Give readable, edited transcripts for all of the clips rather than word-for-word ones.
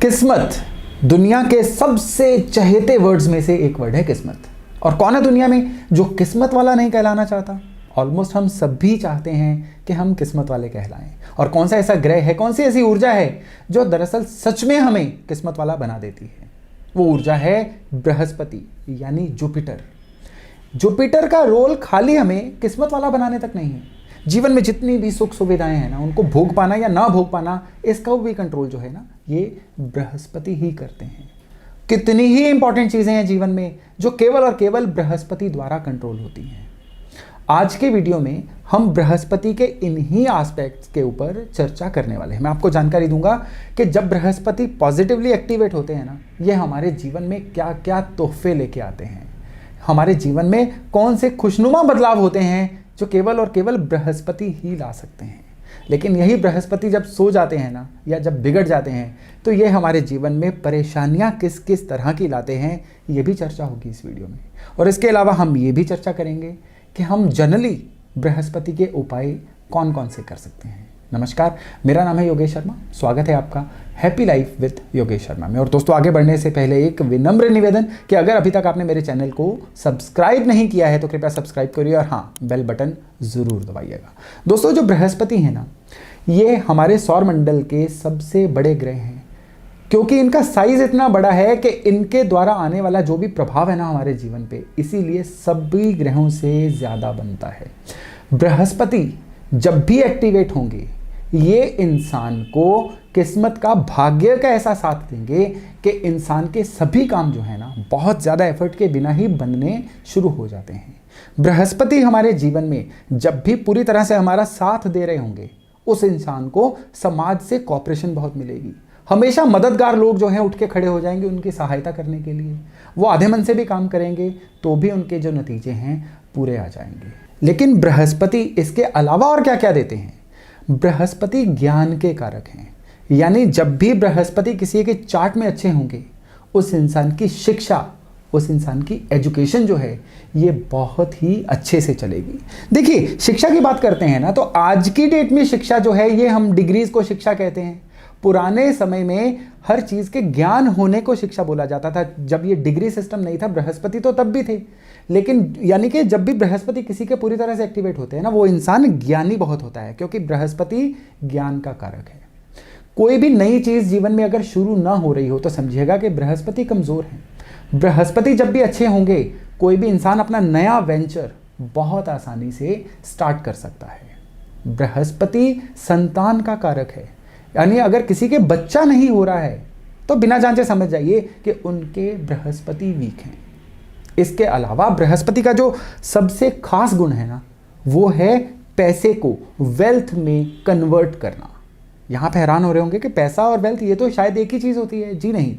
किस्मत दुनिया के सबसे चहेते वर्ड्स में से एक वर्ड है किस्मत। और कौन है दुनिया में जो किस्मत वाला नहीं कहलाना चाहता? ऑलमोस्ट हम सभी चाहते हैं कि हम किस्मत वाले कहलाएं। और कौन सा ऐसा ग्रह है, कौन सी ऐसी ऊर्जा है जो दरअसल सच में हमें किस्मत वाला बना देती है? वो ऊर्जा है बृहस्पति यानी जुपिटर। जुपिटर का रोल खाली हमें किस्मत वाला बनाने तक नहीं है। जीवन में जितनी भी सुख सुविधाएं हैं ना, उनको भोग पाना या ना भोग पाना, इसका भी कंट्रोल जो है ना, ये बृहस्पति ही करते हैं। कितनी ही इंपॉर्टेंट चीजें हैं जीवन में जो केवल और केवल बृहस्पति द्वारा कंट्रोल होती हैं। आज के वीडियो में हम बृहस्पति के इन्हीं एस्पेक्ट्स के ऊपर चर्चा करने वाले हैं। मैं आपको जानकारी दूंगा कि जब बृहस्पति पॉजिटिवली एक्टिवेट होते हैं ना, ये हमारे जीवन में क्या क्या तोहफे लेके आते हैं, हमारे जीवन में कौन से खुशनुमा बदलाव होते हैं जो केवल और केवल बृहस्पति ही ला सकते हैं। लेकिन यही बृहस्पति जब सो जाते हैं ना, या जब बिगड़ जाते हैं, तो ये हमारे जीवन में परेशानियां किस किस तरह की लाते हैं, ये भी चर्चा होगी इस वीडियो में। और इसके अलावा हम ये भी चर्चा करेंगे कि हम जनरली बृहस्पति के उपाय कौन कौन से कर सकते हैं। नमस्कार, मेरा नाम है योगेश शर्मा। स्वागत है आपका happy life with Yogesh Sharma में। और दोस्तों, आगे बढ़ने से पहले एक विनम्र निवेदन कि अगर अभी तक आपने मेरे चैनल को सब्सक्राइब नहीं किया है तो कृपया सब्सक्राइब करिए और हाँ, बेल बटन ज़रूर दबाइएगा। दोस्तों, जो बृहस्पति है ना, ये हमारे सौर मंडल के सबसे बड़े ग्रह हैं, क्योंकि इनका साइज इतना बड़ा है कि इनके द्वारा आने वाला जो भी प्रभाव है ना हमारे जीवन पे, इसीलिए सभी ग्रहों से ज़्यादा बनता है। बृहस्पति जब भी एक्टिवेट होंगे, ये इंसान को किस्मत का, भाग्य का ऐसा साथ देंगे कि इंसान के सभी काम जो है ना, बहुत ज़्यादा एफर्ट के बिना ही बनने शुरू हो जाते हैं। बृहस्पति हमारे जीवन में जब भी पूरी तरह से हमारा साथ दे रहे होंगे, उस इंसान को समाज से कॉपरेशन बहुत मिलेगी। हमेशा मददगार लोग जो हैं उठ के खड़े हो जाएंगे उनकी सहायता करने के लिए। वो आधे मन से भी काम करेंगे तो भी उनके जो नतीजे हैं पूरे आ जाएंगे। लेकिन बृहस्पति इसके अलावा और क्या क्या देते हैं? बृहस्पति ज्ञान के कारक हैं, यानी जब भी बृहस्पति किसी के चार्ट में अच्छे होंगे, उस इंसान की शिक्षा, उस इंसान की एजुकेशन जो है, ये बहुत ही अच्छे से चलेगी। देखिए, शिक्षा की बात करते हैं ना, तो आज की डेट में शिक्षा जो है, ये हम डिग्रीज को शिक्षा कहते हैं। पुराने समय में हर चीज़ के ज्ञान होने को शिक्षा बोला जाता था। जब ये डिग्री सिस्टम नहीं था, बृहस्पति तो तब भी थे, लेकिन यानी कि जब भी बृहस्पति किसी के पूरी तरह से एक्टिवेट होते हैं ना, वो इंसान ज्ञानी बहुत होता है, क्योंकि बृहस्पति ज्ञान का कारक है। कोई भी नई चीज़ जीवन में अगर शुरू ना हो रही हो तो समझिएगा कि बृहस्पति कमज़ोर है। बृहस्पति जब भी अच्छे होंगे, कोई भी इंसान अपना नया वेंचर बहुत आसानी से स्टार्ट कर सकता है। बृहस्पति संतान का कारक है, यानी अगर किसी के बच्चा नहीं हो रहा है तो बिना जांचे समझ जाइए कि उनके बृहस्पति वीक हैं। इसके अलावा बृहस्पति का जो सबसे खास गुण है ना, वो है पैसे को वेल्थ में कन्वर्ट करना। यहाँ पे हैरान हो रहे होंगे कि पैसा और वेल्थ ये तो शायद एक ही चीज़ होती है। जी नहीं,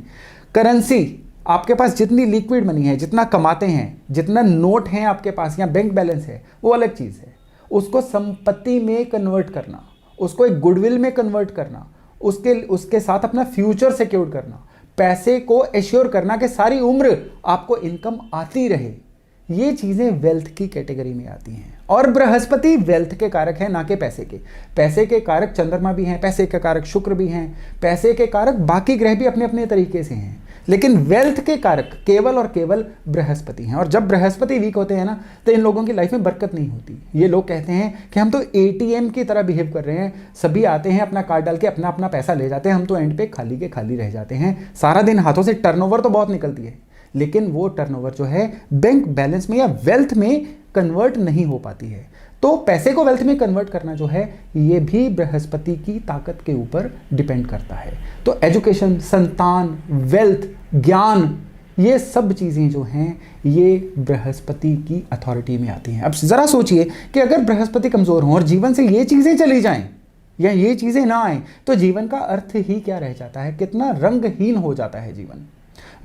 करेंसी, आपके पास जितनी लिक्विड मनी है, जितना कमाते हैं, जितना नोट हैं आपके पास या बैंक बैलेंस है, वो अलग चीज़ है। उसको संपत्ति में कन्वर्ट करना, उसको एक गुडविल में कन्वर्ट करना, उसके साथ अपना फ्यूचर सिक्योर करना, पैसे को एश्योर करना कि सारी उम्र आपको इनकम आती रहे, ये चीज़ें वेल्थ की कैटेगरी में आती हैं। और बृहस्पति वेल्थ के कारक हैं, ना कि पैसे के। पैसे के कारक चंद्रमा भी हैं, पैसे के कारक शुक्र भी हैं, पैसे के कारक बाकी ग्रह भी अपने अपने तरीके से हैं, लेकिन वेल्थ के कारक केवल और केवल बृहस्पति हैं। और जब बृहस्पति वीक होते हैं ना, तो इन लोगों की लाइफ में बरकत नहीं होती। ये लोग कहते हैं कि हम तो एटीएम की तरह बिहेव कर रहे हैं, सभी आते हैं अपना कार्ड डाल के अपना अपना पैसा ले जाते हैं, हम तो एंड पे खाली के खाली रह जाते हैं। सारा दिन हाथों से टर्नओवर तो बहुत निकलती है, लेकिन वो टर्नओवर जो है बैंक बैलेंस में या वेल्थ में कन्वर्ट नहीं हो पाती है। तो पैसे को वेल्थ में कन्वर्ट करना जो है, ये भी बृहस्पति की ताकत के ऊपर डिपेंड करता है। तो एजुकेशन, संतान, वेल्थ, ज्ञान, ये सब चीज़ें जो हैं, ये बृहस्पति की अथॉरिटी में आती हैं। अब ज़रा सोचिए कि अगर बृहस्पति कमज़ोर हों और जीवन से ये चीज़ें चली जाएं या ये चीज़ें ना आएँ, तो जीवन का अर्थ ही क्या रह जाता है, कितना रंगहीन हो जाता है जीवन।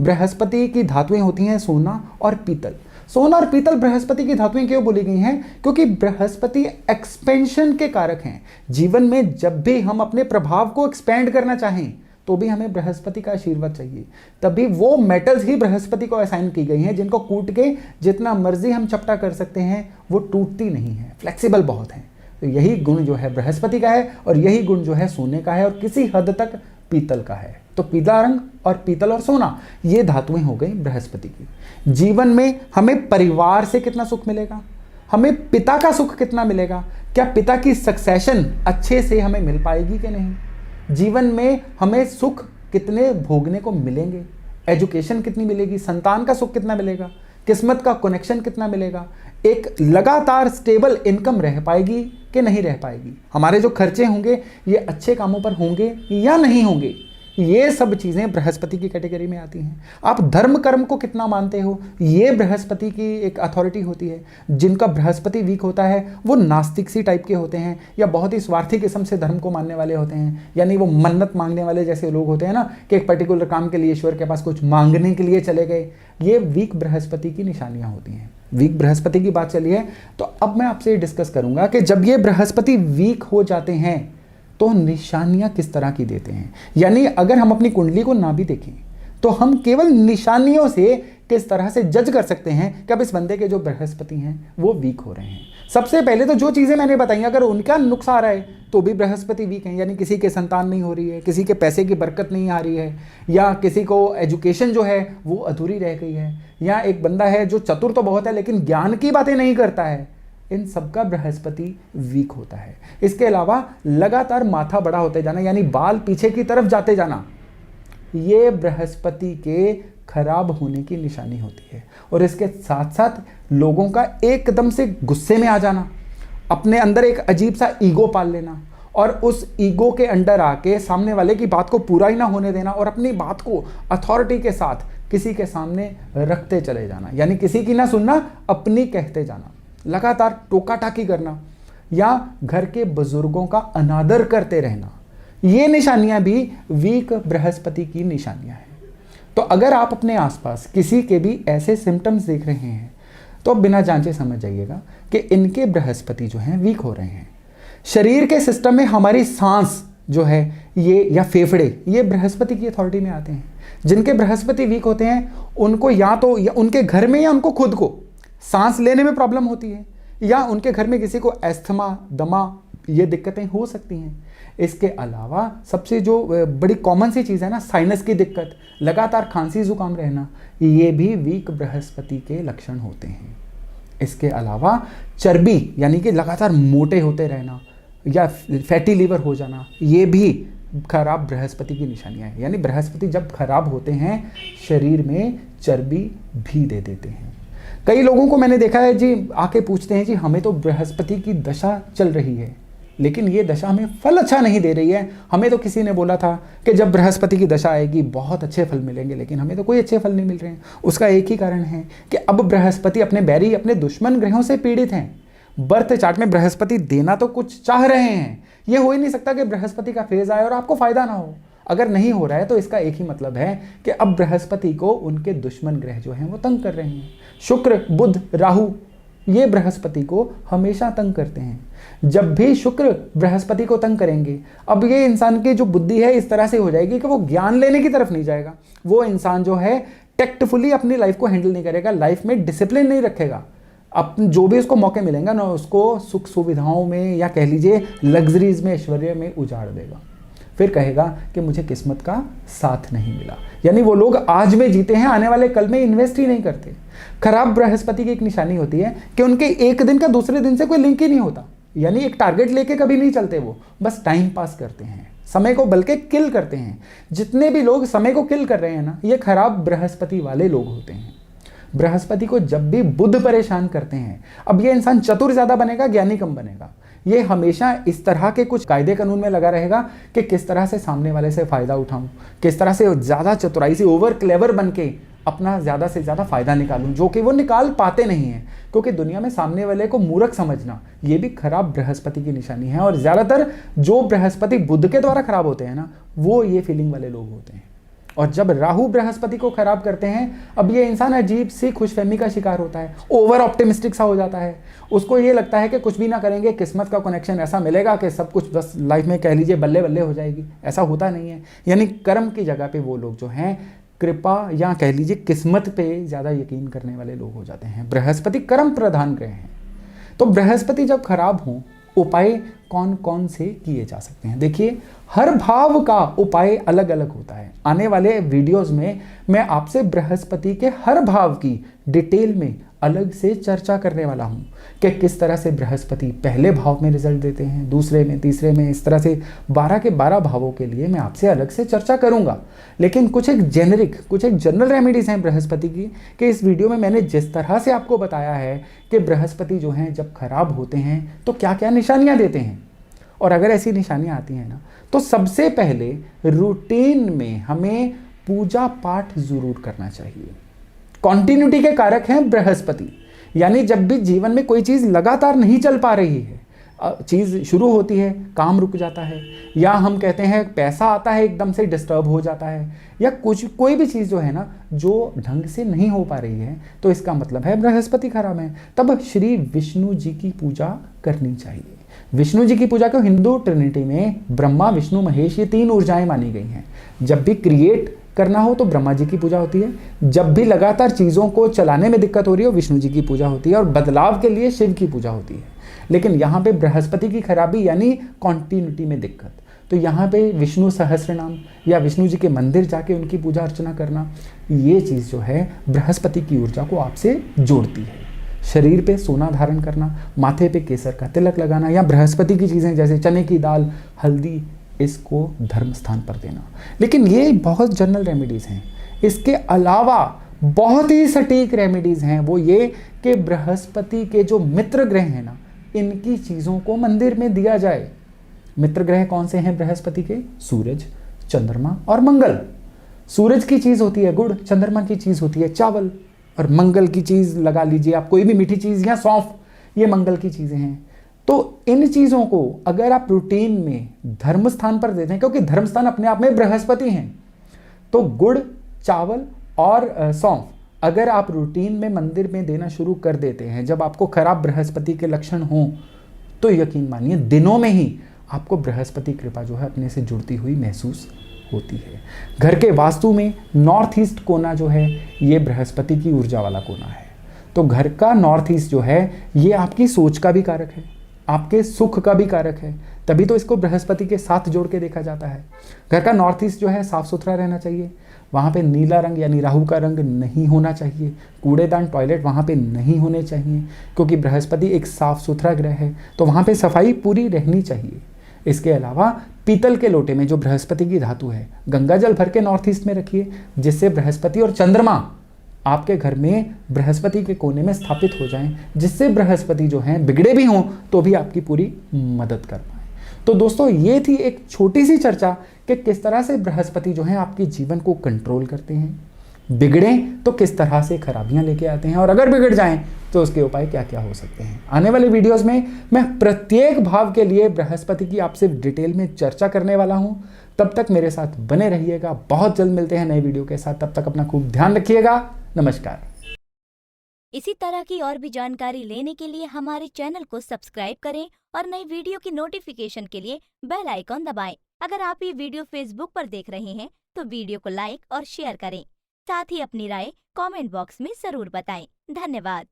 बृहस्पति की धातुएं होती हैं सोना और पीतल। सोना और पीतल बृहस्पति की धातुएं क्यों बोली गई हैं? क्योंकि बृहस्पति एक्सपेंशन के कारक हैं। जीवन में जब भी हम अपने प्रभाव को एक्सपेंड करना चाहें, तो भी हमें बृहस्पति का आशीर्वाद चाहिए। तभी वो मेटल्स ही बृहस्पति को असाइन की गई हैं, जिनको कूट के जितना मर्जी हम चपटा कर सकते हैं, वो टूटती नहीं है, फ्लेक्सिबल बहुत है। तो यही गुण जो है बृहस्पति का है, और यही गुण जो है सोने का है, और किसी हद तक पीतल का है। तो पीला रंग और पीतल और सोना, ये धातुएं हो गई बृहस्पति की। जीवन में हमें परिवार से कितना सुख मिलेगा, हमें पिता का सुख कितना मिलेगा, क्या पिता की सक्सेशन अच्छे से हमें मिल पाएगी कि नहीं, जीवन में हमें सुख कितने भोगने को मिलेंगे, एजुकेशन कितनी मिलेगी, संतान का सुख कितना मिलेगा, किस्मत का कनेक्शन कितना मिलेगा, एक लगातार स्टेबल इनकम रह पाएगी कि नहीं रह पाएगी, हमारे जो खर्चे होंगे ये अच्छे कामों पर होंगे या नहीं होंगे। ये सब चीज़ें बृहस्पति की कैटेगरी में आती हैं। आप धर्म कर्म को कितना मानते हो, ये बृहस्पति की एक अथॉरिटी होती है। जिनका बृहस्पति वीक होता है वो नास्तिक सी टाइप के होते हैं या बहुत ही स्वार्थी किस्म से धर्म को मानने वाले होते हैं, यानी वो मन्नत मांगने वाले जैसे लोग होते हैं ना, कि एक पर्टिकुलर काम के लिए ईश्वर के पास कुछ मांगने के लिए चले गए। ये वीक बृहस्पति की निशानियाँ होती हैं। वीक बृहस्पति की बात चली है तो अब मैं आपसे डिस्कस करूंगा कि जब ये बृहस्पति वीक हो जाते हैं तो निशानियां किस तरह की देते हैं। यानी अगर हम अपनी कुंडली को ना भी देखें तो हम केवल निशानियों से किस तरह से जज कर सकते हैं कि अब इस बंदे के जो बृहस्पति हैं वो वीक हो रहे हैं। सबसे पहले तो जो चीज़ें मैंने बताई अगर उनका नुक्स आ रहा है तो भी बृहस्पति वीक है, यानी किसी के संतान नहीं हो रही है, किसी के पैसे की बरकत नहीं आ रही है, या किसी को एजुकेशन जो है वो अधूरी रह गई है, या एक बंदा है जो चतुर तो बहुत है लेकिन ज्ञान की बातें नहीं करता है, इन सब का बृहस्पति वीक होता है। इसके अलावा लगातार माथा बड़ा होते जाना, यानी बाल पीछे की तरफ जाते जाना, ये बृहस्पति के खराब होने की निशानी होती है। और इसके साथ साथ लोगों का एकदम से गुस्से में आ जाना, अपने अंदर एक अजीब सा ईगो पाल लेना और उस ईगो के अंडर आके सामने वाले की बात को पूरा ही ना होने देना और अपनी बात को अथॉरिटी के साथ किसी के सामने रखते चले जाना, यानी किसी की ना सुनना, अपनी कहते जाना, लगातार टोका टाकी करना या घर के बुजुर्गों का अनादर करते रहना, ये निशानियां भी वीक बृहस्पति की निशानियां हैं। तो अगर आप अपने आसपास किसी के भी ऐसे सिम्टम्स देख रहे हैं तो बिना जांचे समझ जाइएगा कि इनके बृहस्पति जो हैं वीक हो रहे हैं। शरीर के सिस्टम में हमारी सांस जो है ये या फेफड़े, ये बृहस्पति की अथॉरिटी में आते हैं। जिनके बृहस्पति वीक होते हैं उनको या तो या उनके घर में या उनको खुद को सांस लेने में प्रॉब्लम होती है, या उनके घर में किसी को एस्थमा, दमा, ये दिक्कतें हो सकती हैं। इसके अलावा सबसे जो बड़ी कॉमन सी चीज़ है ना, साइनस की दिक्कत, लगातार खांसी जुकाम रहना, ये भी वीक बृहस्पति के लक्षण होते हैं। इसके अलावा चर्बी, यानी कि लगातार मोटे होते रहना या फैटी लीवर हो जाना, ये भी खराब बृहस्पति की निशानियां हैं। यानी बृहस्पति जब खराब होते हैं शरीर में चर्बी भी दे देते हैं। कई लोगों को मैंने देखा है जी, आके पूछते हैं जी हमें तो बृहस्पति की दशा चल रही है लेकिन ये दशा हमें फल अच्छा नहीं दे रही है। हमें तो किसी ने बोला था कि जब बृहस्पति की दशा आएगी बहुत अच्छे फल मिलेंगे, लेकिन हमें तो कोई अच्छे फल नहीं मिल रहे हैं। उसका एक ही कारण है कि अब बृहस्पति अपने बैरी, अपने दुश्मन ग्रहों से पीड़ित हैं। बर्थ चार्ट में बृहस्पति देना तो कुछ चाह रहे हैं, ये हो ही नहीं सकता कि बृहस्पति का फेज आए और आपको फायदा ना हो। अगर नहीं हो रहा है तो इसका एक ही मतलब है कि अब बृहस्पति को उनके दुश्मन ग्रह जो हैं वो तंग कर रहे हैं। शुक्र, बुध, राहु, ये बृहस्पति को हमेशा तंग करते हैं। जब भी शुक्र बृहस्पति को तंग करेंगे, अब ये इंसान की जो बुद्धि है इस तरह से हो जाएगी कि वो ज्ञान लेने की तरफ नहीं जाएगा। वो इंसान जो है टेक्टफुली अपनी लाइफ को हैंडल नहीं करेगा, लाइफ में डिसिप्लिन नहीं रखेगा। अपन जो भी उसको मौके मिलेंगे ना उसको सुख सुविधाओं में या कह लीजिए लग्जरीज में, ऐश्वर्य में उजाड़ देगा। फिर कहेगा कि मुझे किस्मत का साथ नहीं मिला। यानी वो लोग आज में जीते हैं, आने वाले कल में इन्वेस्ट ही नहीं करते। खराब बृहस्पति की एक निशानी होती है कि उनके एक दिन का दूसरे दिन से कोई लिंक ही नहीं होता, यानी एक टारगेट लेके कभी नहीं चलते, वो बस टाइम पास करते हैं, समय को बल्कि किल करते हैं। जितने भी लोग समय को किल कर रहे हैं ना, ये खराब बृहस्पति वाले लोग होते हैं। बृहस्पति को जब भी बुध परेशान करते हैं, अब ये इंसान चतुर ज्यादा बनेगा, ज्ञानी कम बनेगा। ये हमेशा इस तरह के कुछ कायदे कानून में लगा रहेगा कि किस तरह से सामने वाले से फायदा उठाऊं, किस तरह से ज्यादा चतुराई से ओवर क्लेवर बन के अपना ज्यादा से ज्यादा फायदा निकालूं, जो कि वो निकाल पाते नहीं हैं। क्योंकि दुनिया में सामने वाले को मूर्ख समझना, ये भी खराब बृहस्पति की निशानी है। और ज्यादातर जो बृहस्पति बुध के द्वारा खराब होते हैं ना, वो ये फीलिंग वाले लोग होते हैं। और जब राहु बृहस्पति को खराब करते हैं, अब ये इंसान अजीब सी खुशफहमी का शिकार होता है, ओवर ऑप्टिमिस्टिक सा हो जाता है। उसको ये लगता है कि कुछ भी ना करेंगे किस्मत का कनेक्शन ऐसा मिलेगा कि सब कुछ बस लाइफ में कह लीजिए बल्ले बल्ले हो जाएगी। ऐसा होता नहीं है। यानी कर्म की जगह पे वो लोग जो हैं कृपा या कह लीजिए किस्मत पे ज़्यादा यकीन करने वाले लोग हो जाते हैं। बृहस्पति कर्म प्रधान ग्रह हैं, तो बृहस्पति जब खराब हों उपाय कौन कौन से किए जा सकते हैं। देखिए, हर भाव का उपाय अलग अलग होता है। आने वाले वीडियोस में मैं आपसे बृहस्पति के हर भाव की डिटेल में अलग से चर्चा करने वाला हूं कि किस तरह से बृहस्पति पहले भाव में रिजल्ट देते हैं, दूसरे में, तीसरे में, इस तरह से 12 के 12 भावों के लिए मैं आपसे अलग से चर्चा करूंगा। लेकिन कुछ एक जनरल रेमेडीज हैं बृहस्पति की, कि इस वीडियो में मैंने जिस तरह से आपको बताया है कि बृहस्पति जो हैं जब खराब होते हैं तो क्या क्या निशानियां देते हैं, और अगर ऐसी निशानियां आती हैं ना, तो सबसे पहले रूटीन में हमें पूजा पाठ जरूर करना चाहिए। कॉन्टिन्यूटी के कारक हैं बृहस्पति, यानी जब भी जीवन में कोई चीज लगातार नहीं चल पा रही है, चीज शुरू होती है, काम रुक जाता है, या हम कहते हैं पैसा आता है एकदम से डिस्टर्ब हो जाता है, या कोई भी चीज जो है ना जो ढंग से नहीं हो पा रही है, तो इसका मतलब है बृहस्पति खराब है। तब श्री विष्णु जी की पूजा करनी चाहिए। विष्णु जी की पूजा को हिंदू ट्रिनिटी में ब्रह्मा, विष्णु, महेश, ये 3 ऊर्जाएं मानी गई हैं। जब भी क्रिएट करना हो तो ब्रह्मा जी की पूजा होती है, जब भी लगातार चीज़ों को चलाने में दिक्कत हो रही हो विष्णु जी की पूजा होती है, और बदलाव के लिए शिव की पूजा होती है। लेकिन यहाँ पे बृहस्पति की खराबी यानी कॉन्टिन्यूटी में दिक्कत, तो यहाँ पे विष्णु सहस्त्र नाम या विष्णु जी के मंदिर जाके उनकी पूजा अर्चना करना, ये चीज़ जो है बृहस्पति की ऊर्जा को आपसे जोड़ती है। शरीर पे सोना धारण करना, माथे पे केसर का तिलक लगाना, या बृहस्पति की चीज़ें जैसे चने की दाल, हल्दी, इसको धर्म स्थान पर देना। लेकिन ये बहुत जनरल रेमेडीज़ हैं। इसके अलावा बहुत ही सटीक रेमेडीज़ हैं, वो ये कि बृहस्पति के जो मित्र ग्रह हैं ना, इनकी चीज़ों को मंदिर में दिया जाए। मित्र ग्रह कौन से हैं बृहस्पति के? सूरज, चंद्रमा और मंगल। सूरज की चीज़ होती है गुड़, चंद्रमा की चीज़ होती है चावल, और मंगल की चीज़ लगा लीजिए आप कोई भी मीठी चीज़, या सौंफ, ये मंगल की चीज़ें हैं। तो इन चीज़ों को अगर आप रूटीन में धर्म स्थान पर देते हैं, क्योंकि धर्म स्थान अपने आप में बृहस्पति हैं, तो गुड़, चावल और सौंफ अगर आप रूटीन में मंदिर में देना शुरू कर देते हैं, जब आपको खराब बृहस्पति के लक्षण हों, तो यकीन मानिए दिनों में ही आपको बृहस्पति कृपा जो है अपने से जुड़ती हुई महसूस होती है। घर के वास्तु में नॉर्थ ईस्ट कोना जो है ये बृहस्पति की ऊर्जा वाला कोना है। तो घर का नॉर्थ ईस्ट जो है ये आपकी सोच का भी कारक है, आपके सुख का भी कारक है, तभी तो इसको बृहस्पति के साथ जोड़ के देखा जाता है। घर का नॉर्थ ईस्ट जो है साफ सुथरा रहना चाहिए, वहाँ पे नीला रंग यानी राहु का रंग नहीं होना चाहिए, कूड़ेदान, टॉयलेट वहाँ पे नहीं होने चाहिए, क्योंकि बृहस्पति एक साफ सुथरा ग्रह है, तो वहाँ पे सफाई पूरी रहनी चाहिए। इसके अलावा पीतल के लोटे में जो बृहस्पति की धातु है, गंगा जल भर के नॉर्थ ईस्ट में रखिए, जिससे बृहस्पति और चंद्रमा आपके घर में बृहस्पति के कोने में स्थापित हो जाएं, जिससे बृहस्पति जो हैं बिगड़े भी हों तो भी आपकी पूरी मदद कर पाए। तो दोस्तों ये थी एक छोटी सी चर्चा कि किस तरह से बृहस्पति जो हैं आपके जीवन को कंट्रोल करते हैं, बिगड़े तो किस तरह से खराबियां लेके आते हैं, और अगर बिगड़ जाएं तो उसके उपाय क्या क्या हो सकते हैं। आने वाले वीडियोस में मैं प्रत्येक भाव के लिए बृहस्पति की आपसे डिटेल में चर्चा करने वाला हूं। तब तक मेरे साथ बने रहिएगा, बहुत जल्द मिलते हैं नए वीडियो के साथ। तब तक अपना खूब ध्यान रखिएगा। नमस्कार। इसी तरह की और भी जानकारी लेने के लिए हमारे चैनल को सब्सक्राइब करें और नई वीडियो की नोटिफिकेशन के लिए बेल आइकॉन दबाएं। अगर आप ये वीडियो फेसबुक पर देख रहे हैं तो वीडियो को लाइक और शेयर करें। साथ ही अपनी राय कमेंट बॉक्स में जरूर बताएं। धन्यवाद।